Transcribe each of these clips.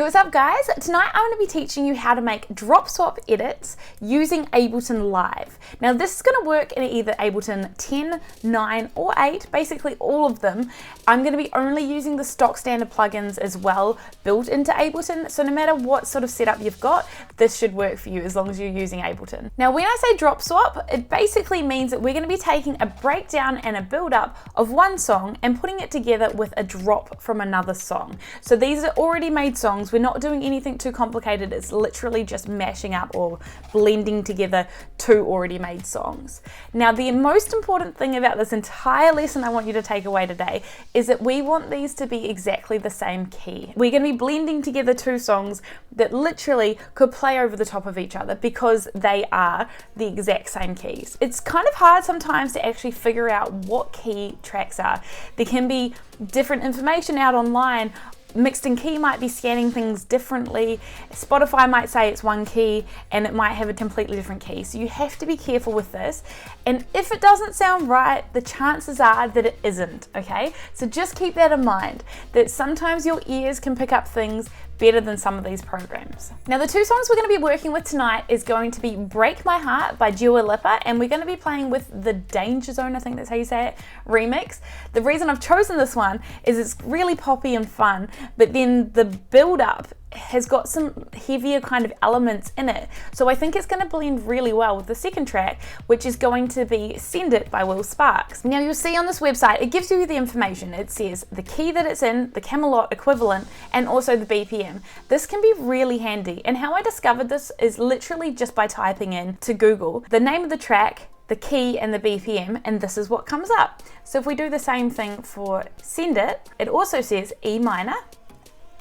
what's up guys? Tonight I'm going to be teaching you how to make drop swap edits using Ableton Live. Now this is going to work in either Ableton 10, 9 or 8, basically all of them. I'm going to be only using the stock standard plugins as well built into Ableton, so no matter what sort of setup you've got, this should work for you as long as you're using Ableton. Now when I say drop swap, it basically means that we're going to be taking a breakdown and a build up of one song and putting it together with a drop from another song. So these are already made songs. We're not doing anything too complicated. It's literally just mashing up or blending together two already made songs. Now the most important thing about this entire lesson I want you to take away today is that we want these to be exactly the same key. We're going to be blending together two songs that literally could play over the top of each other because they are the exact same keys. It's kind of hard sometimes to actually figure out what key tracks are. There can be different information out online. Mixed in Key might be scanning things differently. Spotify might say it's one key and it might have a completely different key. So you have to be careful with this. And if it doesn't sound right, the chances are that it isn't, okay? So just keep that in mind, that sometimes your ears can pick up things better than some of these programs. Now the two songs we're going to be working with tonight is going to be Break My Heart by Lipa, and we're going to be playing with the Dainjazone, I think that's how you say it, remix. The reason I've chosen this one is it's really poppy and fun, but then the build up has got some heavier kind of elements in it. So I think it's going to blend really well with the second track, which is going to be Send It by Will Sparks. Now you'll see on this website, it gives you the information. It says the key that it's in, the Camelot equivalent, and also the BPM. This can be really handy. And how I discovered this is literally just by typing in to Google the name of the track, the key and the BPM, and this is what comes up. So if we do the same thing for Send It, it also says E minor,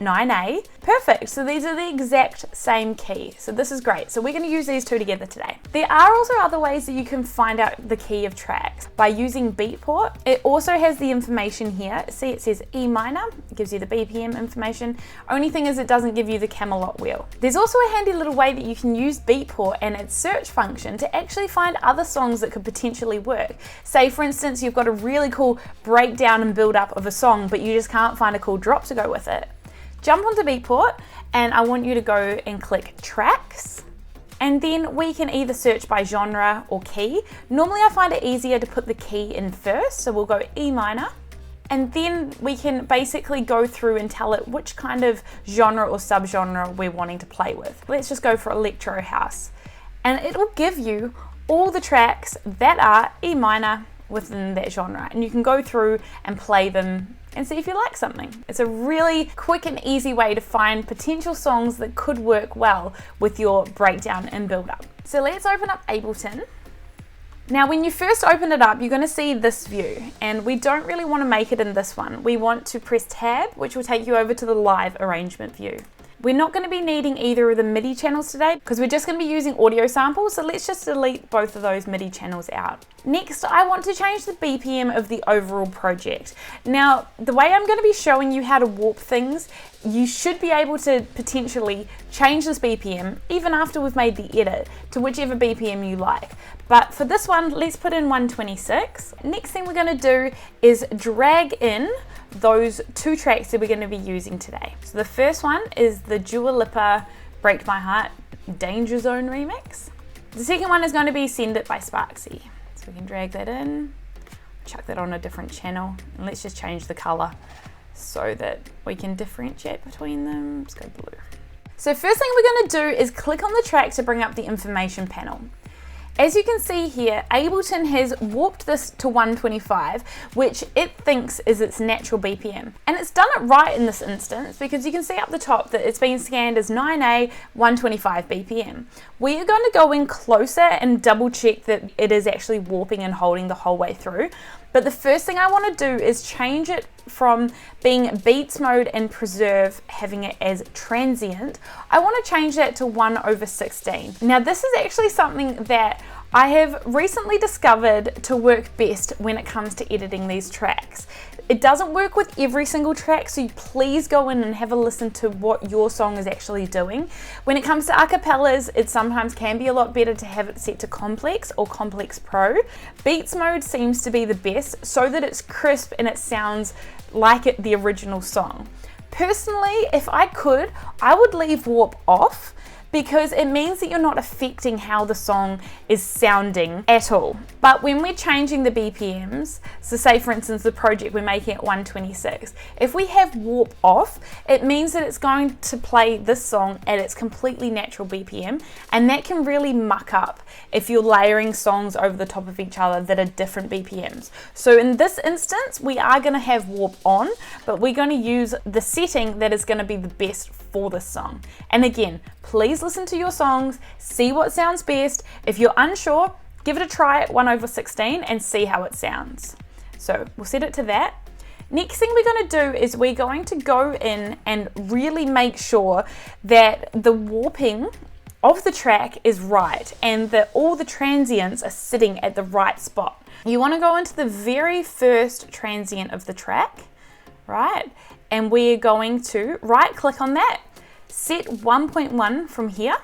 9A. Perfect. So these are the exact same key. So this is great. So we're going to use these two together today. There are also other ways that you can find out the key of tracks by using Beatport. It also has the information here. See, it says E minor. It gives you the BPM information. Only thing is it doesn't give you the Camelot wheel. There's also a handy little way that you can use Beatport and its search function to actually find other songs that could potentially work. Say for instance, you've got a really cool breakdown and build up of a song, but you just can't find a cool drop to go with it. Jump onto Beatport and I want you to go and click tracks, and then we can either search by genre or key. Normally I find it easier to put the key in first, so we'll go E minor, and then we can basically go through and tell it which kind of genre or subgenre we're wanting to play with. Let's just go for electro house, and it will give you all the tracks that are E minor within that genre, and you can go through and play them and see if you like something. It's a really quick and easy way to find potential songs that could work well with your breakdown and build up. So let's open up Ableton. Now when you first open it up, you're going to see this view, and we don't really want to make it in this one. We want to press tab, which will take you over to the live arrangement view. We're not going to be needing either of the MIDI channels today because we're just going to be using audio samples, so let's just delete both of those MIDI channels out. Next, I want to change the BPM of the overall project. Now, the way I'm going to be showing you how to warp things, you should be able to potentially change this BPM even after we've made the edit to whichever BPM you like. But for this one, let's put in 126. Next thing we're going to do is drag in those two tracks that we're going to be using today. So the first one is the Lipa Break My Heart Dainjazone remix. The second one is going to be Send It by Sparksy. So we can drag that in, chuck that on a different channel, and let's just change the color so that we can differentiate between them. Let's go blue. So first thing we're going to do is click on the track to bring up the information panel. As you can see here, Ableton has warped this to 125, which it thinks is its natural BPM. And it's done it right in this instance because you can see up the top that it's been scanned as 9A 125 BPM. We are going to go in closer and double check that it is actually warping and holding the whole way through. But the first thing I want to do is change it from being beats mode and preserve, having it as transient. I want to change that to 1/16. Now this is actually something that I have recently discovered to work best when it comes to editing these tracks. It doesn't work with every single track, so please go in and have a listen to what your song is actually doing. When it comes to acapellas, it sometimes can be a lot better to have it set to complex or complex pro. Beats mode seems to be the best so that it's crisp and it sounds like the original song. Personally, if I could, I would leave warp off, because it means that you're not affecting how the song is sounding at all. But when we're changing the BPMs, so say for instance the project we're making at 126, if we have warp off, it means that it's going to play this song at its completely natural BPM, and that can really muck up if you're layering songs over the top of each other that are different BPMs. So in this instance, we are going to have warp on, but we're going to use the setting that is going to be the best for this song. And again, please listen to your songs, see what sounds best. If you're unsure, give it a try at 1/16 and see how it sounds. So we'll set it to that. Next thing we're going to do is we're going to go in and really make sure that the warping of the track is right and that all the transients are sitting at the right spot. You want to go into the very first transient of the track, right? And we're going to right click on that, set 1.1 from here,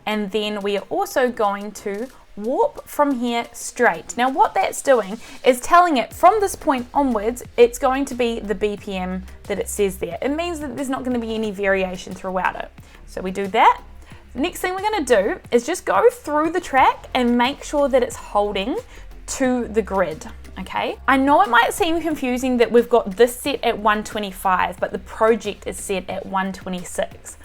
and then we are also going to warp from here straight. Now what that's doing is telling it from this point onwards, it's going to be the BPM that it says there. It means that there's not going to be any variation throughout it. So we do that. Next thing we're going to do is just go through the track and make sure that it's holding to the grid. Okay, I know it might seem confusing that we've got this set at 125, but the project is set at 126.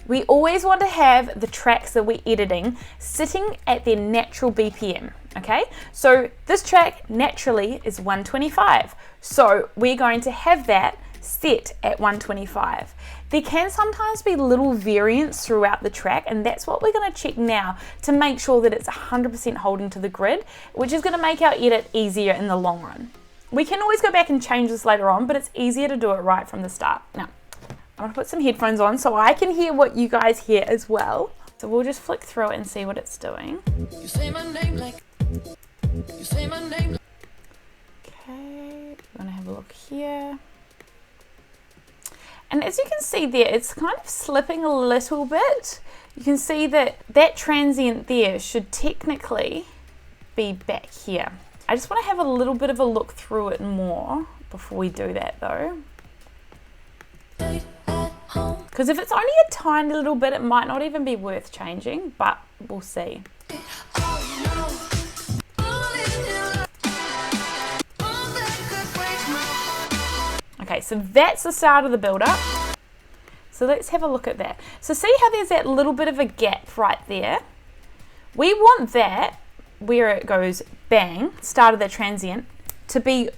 We always want to have the tracks that we're editing sitting at their natural BPM, okay? So this track naturally is 125. So we're going to have that set at 125. There can sometimes be little variance throughout the track, and that's what we're going to check now to make sure that it's 100% holding to the grid, which is going to make our edit easier in the long run. We can always go back and change this later on, but it's easier to do it right from the start. Now, I'm going to put some headphones on so I can hear what you guys hear as well. So we'll just flick through it and see what it's doing. You say my name like you say my name. Okay, we're going to have a look here. And as you can see there, it's kind of slipping a little bit. You can see that that transient there should technically be back here. I just want to have a little bit of a look through it more before we do that though. Because if it's only a tiny little bit, it might not even be worth changing, but we'll see. Okay, so that's the start of the build-up. So let's have a look at that. So see how there's that little bit of a gap right there? We want that, where it goes bang, start of the transient, to be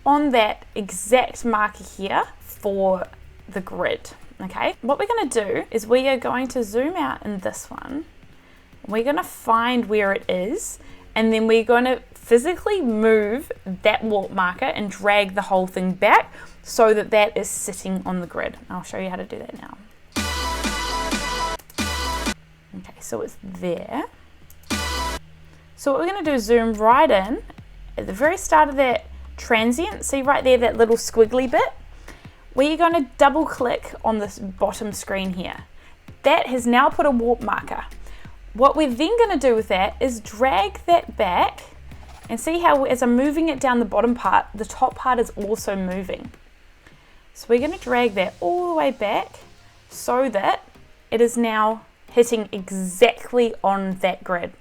on that exact marker here for the grid, okay? What we're gonna do is we are going to zoom out in this one. We're gonna find where it is, and then we're gonna physically move that warp marker and drag the whole thing back so that that is sitting on the grid. I'll show you how to do that now. Okay, so it's there. So what we're going to do is zoom right in at the very start of that transient. See right there, that little squiggly bit? We're going to double click on this bottom screen here. That has now put a warp marker. What we're then going to do with that is drag that back, and see how as I'm moving it down the bottom part, the top part is also moving. So we're going to drag that all the way back so that it is now hitting exactly on that grid.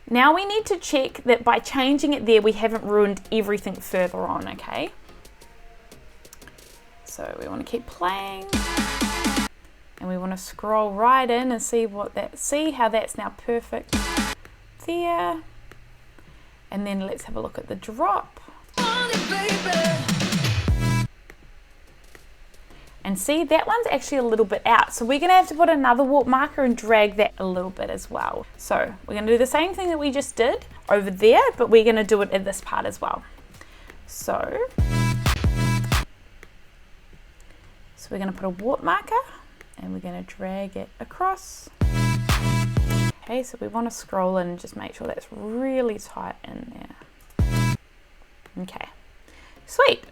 Now we need to check that by changing it there, we haven't ruined everything further on, okay? So we want to keep playing, and we want to scroll right in and see how that's now perfect there. And then let's have a look at the drop. And see, that one's actually a little bit out. So we're gonna have to put another warp marker and drag that a little bit as well. So we're gonna do the same thing that we just did over there, but we're gonna do it at this part as well. So we're gonna put a warp marker and we're gonna drag it across. Okay, so we wanna scroll in and just make sure that's really tight in there. Okay, sweet.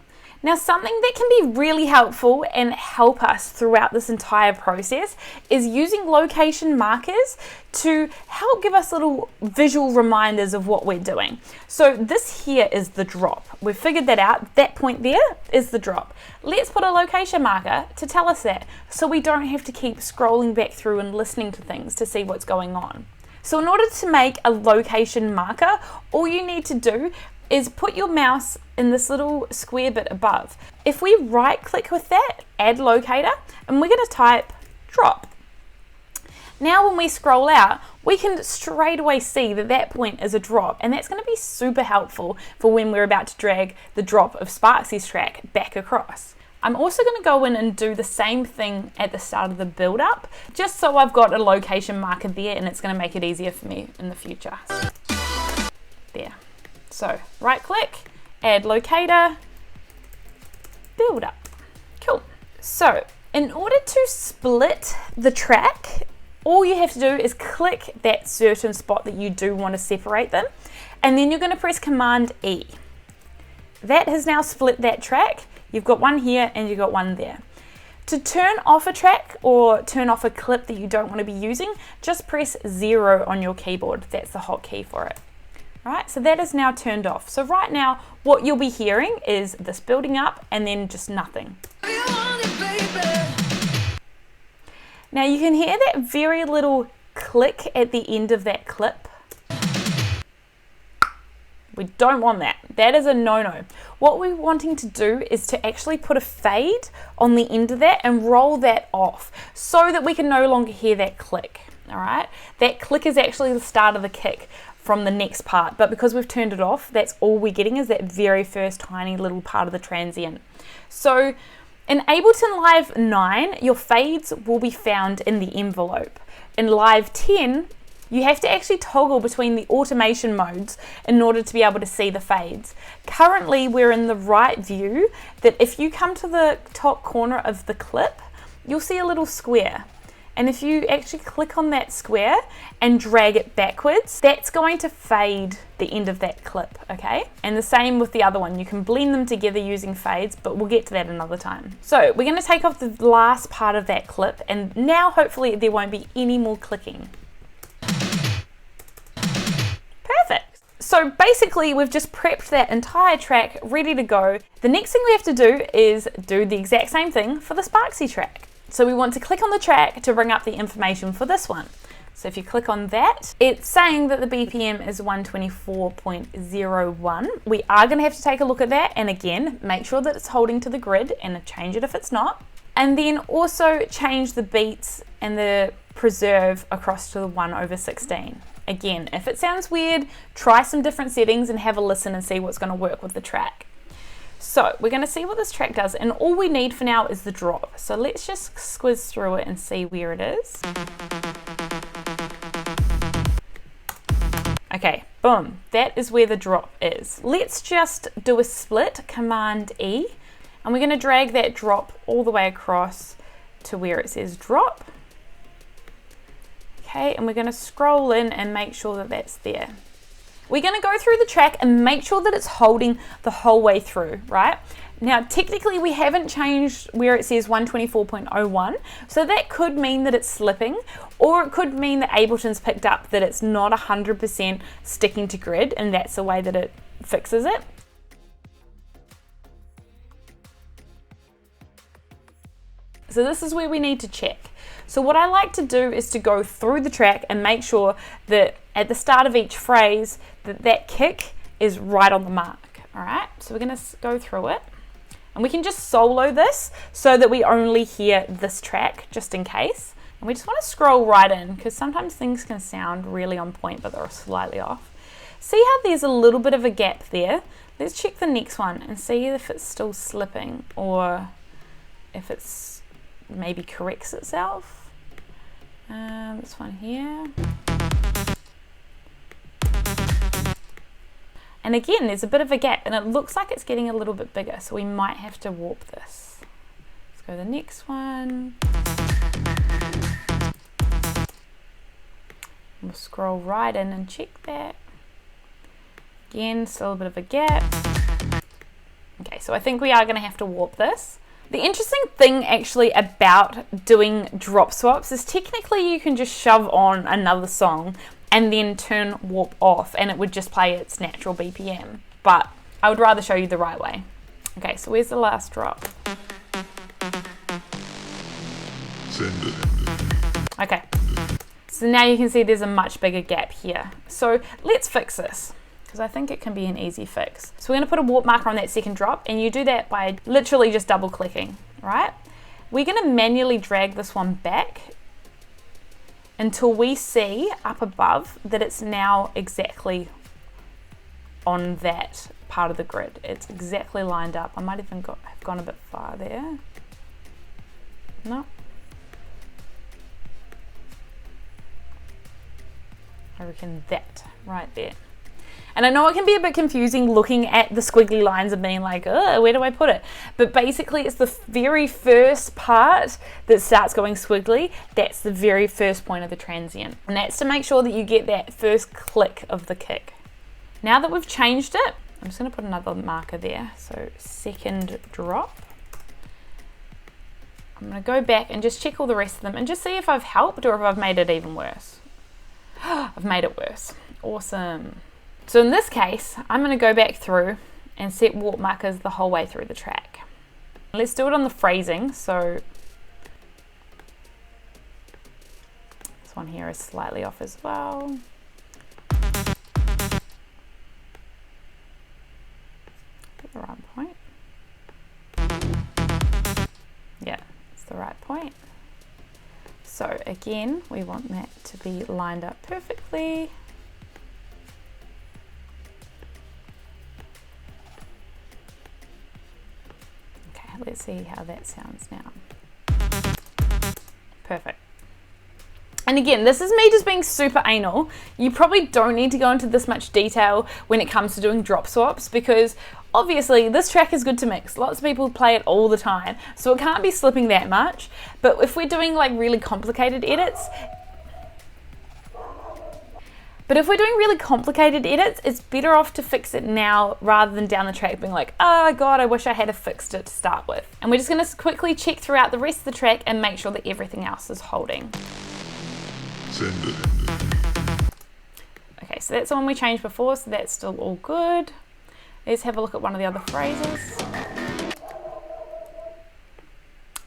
Now, something that can be really helpful and help us throughout this entire process is using location markers to help give us little visual reminders of what we're doing. So this here is the drop. We've figured that out. That point there is the drop. Let's put a location marker to tell us that, so we don't have to keep scrolling back through and listening to things to see what's going on. So in order to make a location marker, all you need to do is put your mouse in this little square bit above. If we right click with that, add locator, and we're going to type drop. Now when we scroll out, we can straight away see that that point is a drop, and that's going to be super helpful for when we're about to drag the drop of Sparksy's track back across. I'm also going to go in and do the same thing at the start of the build up, just so I've got a location marker there, and it's going to make it easier for me in the future. There. So right click, add locator, build up. Cool. So in order to split the track, all you have to do is click that certain spot that you do want to separate them, and then you're going to press Command E. That has now split that track. You've got one here and you've got one there. To turn off a track or turn off a clip that you don't want to be using, just press 0 on your keyboard. That's the hotkey for it. Right, so that is now turned off. So right now, what you'll be hearing is this building up and then just nothing. Now you can hear that very little click at the end of that clip. We don't want that. That is a no-no. What we're wanting to do is to actually put a fade on the end of that and roll that off so that we can no longer hear that click. All right, that click is actually the start of the kick from the next part, but because we've turned it off, that's all we're getting is that very first tiny little part of the transient. So in Ableton Live 9, your fades will be found in the envelope. In Live 10, you have to actually toggle between the automation modes in order to be able to see the fades. Currently, we're in the right view that if you come to the top corner of the clip, you'll see a little square. And if you actually click on that square and drag it backwards, that's going to fade the end of that clip, okay? And the same with the other one. You can blend them together using fades, but we'll get to that another time. So we're going to take off the last part of that clip, and now hopefully there won't be any more clicking. Perfect. So basically we've just prepped that entire track ready to go. The next thing we have to do is do the exact same thing for the Sparksy track. So we want to click on the track to bring up the information for this one. So if you click on that, it's saying that the BPM is 124.01. We are going to have to take a look at that, and again, make sure that it's holding to the grid and change it if it's not. And then also change the beats and the preserve across to the 1/16. Again, if it sounds weird, try some different settings and have a listen and see what's going to work with the track. So we're going to see what this track does, and all we need for now is the drop. So let's just squiz through it and see where it is. Okay, boom, that is where the drop is. Let's just do a split, Command E, and we're going to drag that drop all the way across to where it says drop. Okay, and we're going to scroll in and make sure that that's there. We're going to go through the track and make sure that it's holding the whole way through, right? Now, technically we haven't changed where it says 124.01, so that could mean that it's slipping, or it could mean that Ableton's picked up that it's not 100% sticking to grid, and that's the way that it fixes it. So this is where we need to check. So what I like to do is to go through the track and make sure that at the start of each phrase that kick is right on the mark. All right, so we're going to go through it, and we can just solo this so that we only hear this track just in case. And we just want to scroll right in because sometimes things can sound really on point but they're slightly off. See how there's a little bit of a gap there? Let's check the next one and see if it's still slipping or if it's maybe corrects itself. This one here. And again, there's a bit of a gap and it looks like it's getting a little bit bigger, so we might have to warp this. Let's go to the next one. We'll scroll right in and check that. Again, still a bit of a gap. And again, there's a bit of a gap and it looks like it's getting a little bit bigger, so we might have to warp this. Let's go to the next one. We'll scroll right in and check that. Again, still a bit of a gap. Again, still a bit of a gap. Again, still a bit of a gap. Okay, so I think we are going to have to warp this. The interesting thing actually about doing drop swaps is technically you can just shove on another song and then turn warp off and it would just play its natural BPM. But I would rather show you the right way. Okay, so where's the last drop? Okay, so now you can see there's a much bigger gap here. So let's fix this, because I think it can be an easy fix. So we're going to put a warp marker on that second drop, and you do that by literally just double clicking, right? We're going to manually drag this one back until we see up above that it's now exactly on that part of the grid. It's exactly lined up. I might even have gone a bit far there. No. I reckon that right there. And I know it can be a bit confusing looking at the squiggly lines and being like, oh, where do I put it? But basically it's the very first part that starts going squiggly. That's the very first point of the transient. And that's to make sure that you get that first click of the kick. Now that we've changed it, I'm just going to put another marker there. So second drop. I'm going to go back and just check all the rest of them and just see if I've helped or if I've made it even worse. I've made it worse. Awesome. So in this case, I'm going to go back through and set warp markers the whole way through the track. Let's do it on the phrasing. So this one here is slightly off as well. Get the right point. Yeah, it's the right point. So again, we want that to be lined up perfectly. Okay, let's see how that sounds now. Perfect. And again, this is me just being super anal. You probably don't need to go into this much detail when it comes to doing drop swaps, because obviously this track is good to mix. Lots of people play it all the time, so it can't be slipping that much. But if we're doing like really complicated edits, it's better off to fix it now rather than down the track being like, oh God, I wish I had fixed it to start with. And we're just gonna quickly check throughout the rest of the track and make sure that everything else is holding. Okay, so that's the one we changed before, so that's still all good. Let's have a look at one of the other phrases.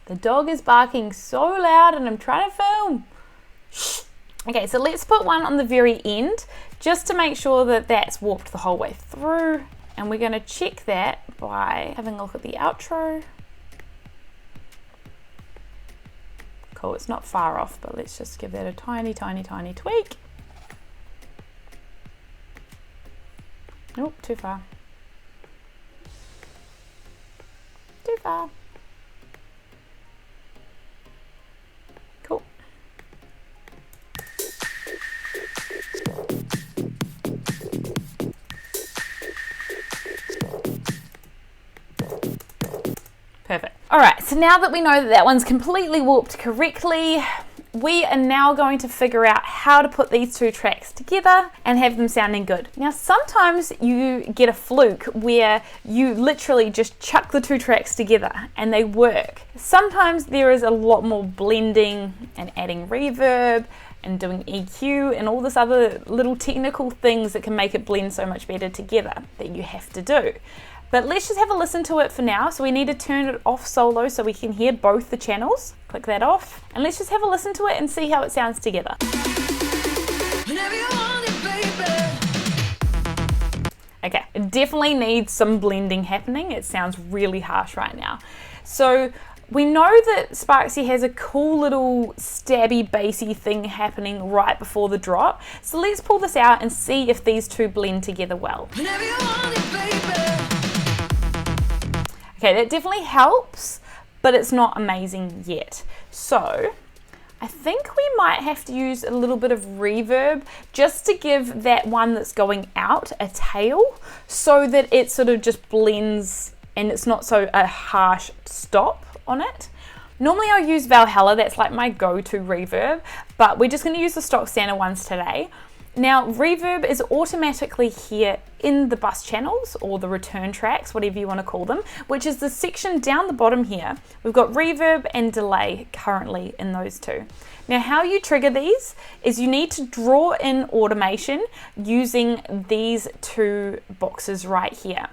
The dog is barking so loud and I'm trying to film. Shh. Okay, so let's put one on the very end just to make sure that that's warped the whole way through. And we're going to check that by having a look at the outro. Cool, it's not far off, but let's just give that a tiny, tiny, tiny tweak. Nope, too far. Too far. Cool. Perfect. All right, so now that we know that that one's completely warped correctly, we are now going to figure out how to put these two tracks together and have them sounding good. Now, sometimes you get a fluke where you literally just chuck the two tracks together and they work. Sometimes there is a lot more blending and adding reverb and doing EQ and all this other little technical things that can make it blend so much better together that you have to do. But let's just have a listen to it for now. So we need to turn it off solo so we can hear both the channels. Click that off. And let's just have a listen to it and see how it sounds together. Okay, it definitely needs some blending happening. It sounds really harsh right now. So we know that Sparksy has a cool little stabby bassy thing happening right before the drop. So let's pull this out and see if these two blend together well. Okay, that definitely helps, but it's not amazing yet. So I think we might have to use a little bit of reverb just to give that one that's going out a tail so that it sort of just blends and it's not so a harsh stop on it. Normally I'll use Valhalla, that's like my go-to reverb, but we're just going to use the stock standard ones today. Now, reverb is automatically here in the bus channels or the return tracks, whatever you want to call them, which is the section down the bottom here. We've got reverb and delay currently in those two. Now how you trigger these is you need to draw in automation using these two boxes right here.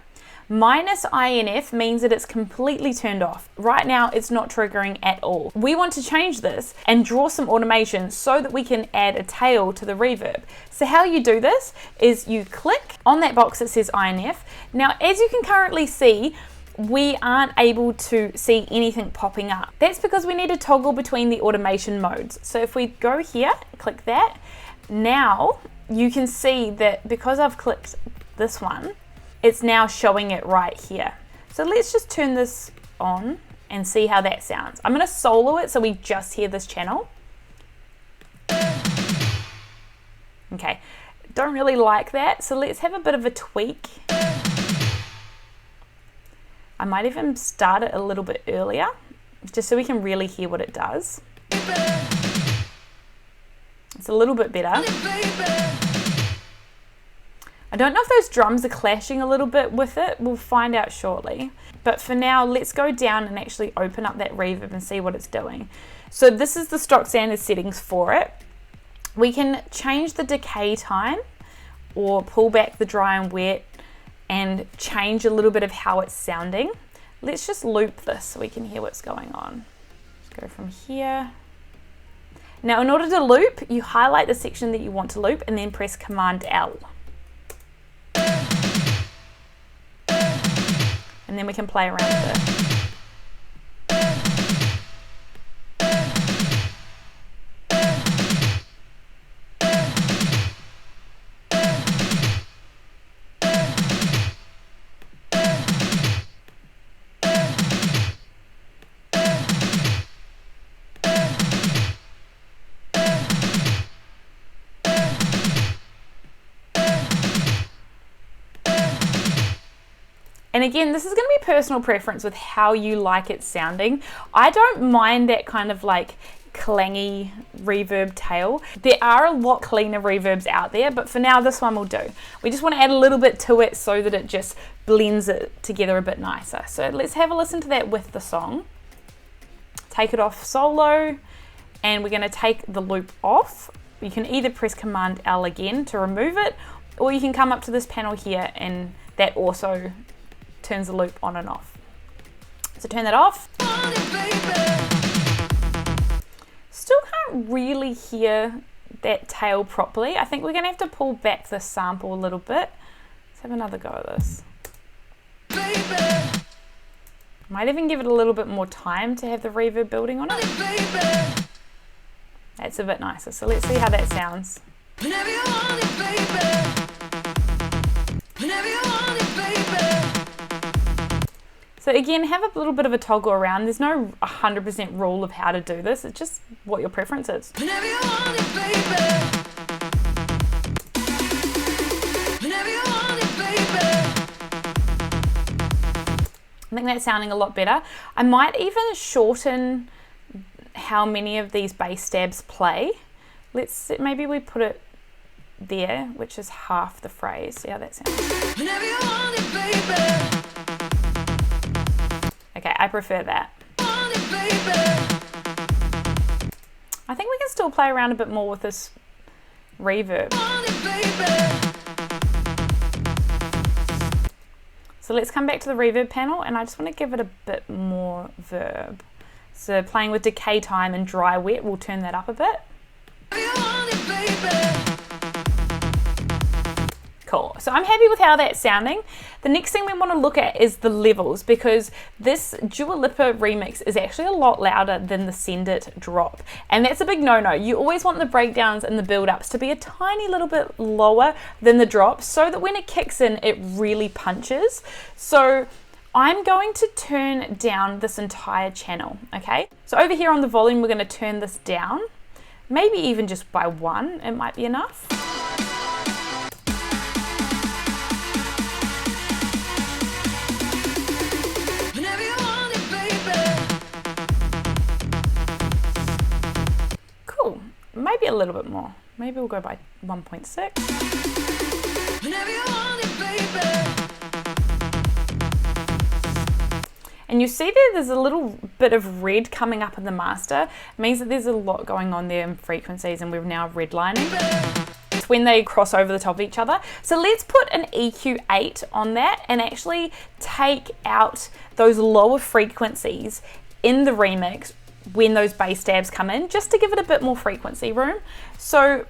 Minus INF means that it's completely turned off. Right now it's not triggering at all. We want to change this and draw some automation so that we can add a tail to the reverb. So how you do this is you click on that box that says INF. Now as you can currently see, we aren't able to see anything popping up. That's because we need to toggle between the automation modes. So if we go here, click that, now you can see that because I've clicked this one, it's now showing it right here. So let's just turn this on and see how that sounds. I'm gonna solo it so we just hear this channel. Okay, don't really like that, so let's have a bit of a tweak. I might even start it a little bit earlier, just so we can really hear what it does. It's a little bit better. I don't know if those drums are clashing a little bit with it. We'll find out shortly. But for now, let's go down and actually open up that reverb and see what it's doing. So this is the stock standard settings for it. We can change the decay time or pull back the dry and wet and change a little bit of how it's sounding. Let's just loop this so we can hear what's going on. Let's go from here. Now in order to loop, you highlight the section that you want to loop and then press Command L. And then we can play around with it. And again, this is going to be personal preference with how you like it sounding. I don't mind that kind of like clangy reverb tail. There are a lot cleaner reverbs out there, but for now this one will do. We just want to add a little bit to it so that it just blends it together a bit nicer. So let's have a listen to that with the song. Take it off solo, and we're going to take the loop off. You can either press Command L again to remove it, or you can come up to this panel here and that also turns the loop on and off. So turn that off. Still can't really hear that tail properly. I think we're gonna have to pull back the sample a little bit. Let's have another go at this. Might even give it a little bit more time to have the reverb building on it. That's a bit nicer. So let's see how that sounds. So again, have a little bit of a toggle around. There's no 100% rule of how to do this. It's just what your preference is. I think that's sounding a lot better. I might even shorten how many of these bass stabs play. Maybe we put it there, which is half the phrase. See how that sounds. Okay, I prefer that. I think we can still play around a bit more with this reverb. So let's come back to the reverb panel, and I just want to give it a bit more verb. So playing with decay time and dry wet, we'll turn that up a bit. Cool. So I'm happy with how that's sounding. The next thing we want to look at is the levels, because this Lipa remix is actually a lot louder than the Send It drop. And that's a big no-no. You always want the breakdowns and the build-ups to be a tiny little bit lower than the drop so that when it kicks in, it really punches. So I'm going to turn down this entire channel, okay? So over here on the volume, we're going to turn this down. Maybe even just by 1, it might be enough. Maybe a little bit more. Maybe we'll go by 1.6. And you see there's a little bit of red coming up in the master. It means that there's a lot going on there in frequencies, and we're now redlining. It's when they cross over the top of each other. So let's put an EQ8 on that and actually take out those lower frequencies in the remix when those bass stabs come in, just to give it a bit more frequency room. So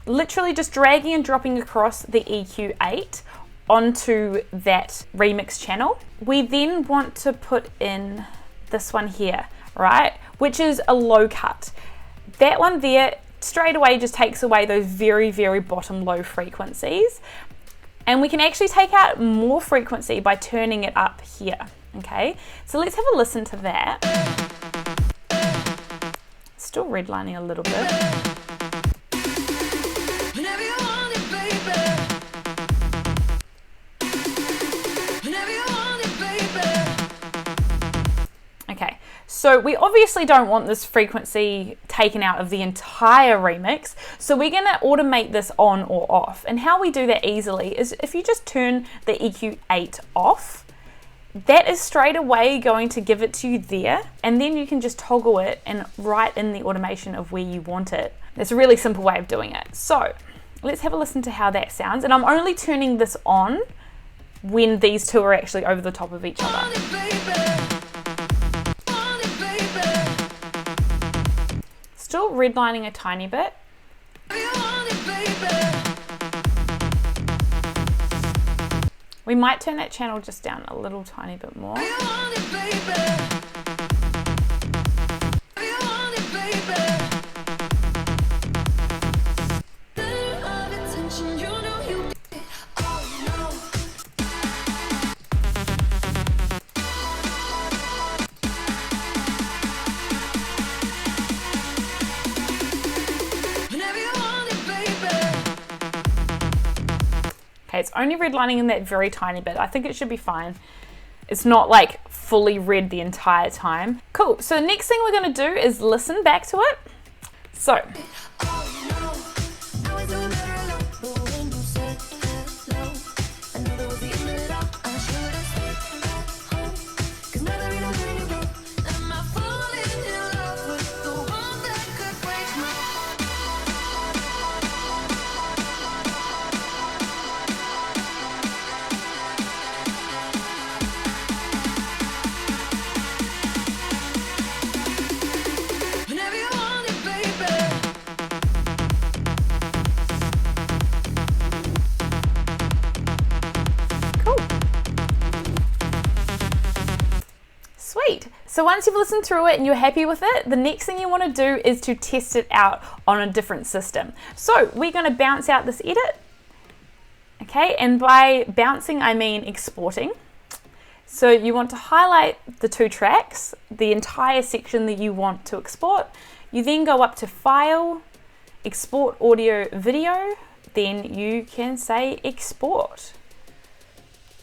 literally just dragging and dropping across the EQ8 onto that remix channel. We then want to put in this one here, right? Which is a low cut. That one there straight away just takes away those very, very bottom low frequencies. And we can actually take out more frequency by turning it up here, okay? So let's have a listen to that. Still redlining a little bit. Whenever you want it, baby. Whenever you want it, baby. Okay, so we obviously don't want this frequency taken out of the entire remix, so we're gonna automate this on or off. And how we do that easily is if you just turn the EQ8 off, that is straight away going to give it to you there, and then you can just toggle it and write in the automation of where you want it. It's a really simple way of doing it. So let's have a listen to how that sounds. And I'm only turning this on when these two are actually over the top of each other. Want it, baby. Want it, baby. Still redlining a tiny bit. Whenever you want it, baby. We might turn that channel just down a little tiny bit more. You want it, baby. You want it, baby. Center of attention, you know you get it. Oh no. Whenever you want it, baby. Okay, it's only redlining in that very tiny bit. I think it should be fine. It's not like fully red the entire time. Cool, so the next thing we're gonna do is listen back to it. So, Oh no. I was doing better alone, but when you said hello, I knew that was the end of it all. I should have stayed at home, 'cause now there ain't no letting you go. Am I falling in love with the one that could break my Whenever you want it, baby. cool. Sweet. So once you've listened through it and you're happy with it, the next thing you want to do is to test it out on a different system. So we're going to bounce out this edit. Okay, and by bouncing I mean exporting. So you want to highlight the two tracks, the entire section that you want to export. You then go up to File, Export Audio Video, then you can say Export.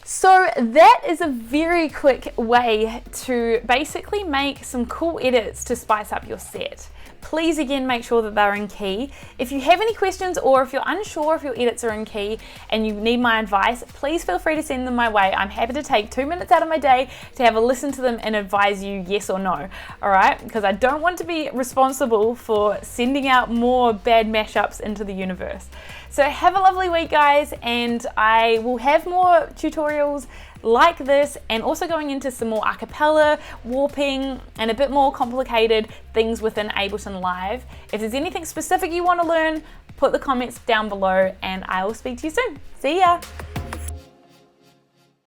So that is a very quick way to basically make some cool edits to spice up your set. Please again make sure that they're in key. If you have any questions or if you're unsure if your edits are in key and you need my advice, please feel free to send them my way. I'm happy to take 2 minutes out of my day to have a listen to them and advise you yes or no, all right? Because I don't want to be responsible for sending out more bad mashups into the universe. So have a lovely week, guys, and I will have more tutorials like this and also going into some more a cappella, warping, and a bit more complicated things within Ableton Live. If there's anything specific you want to learn, put the comments down below and I will speak to you soon. See ya!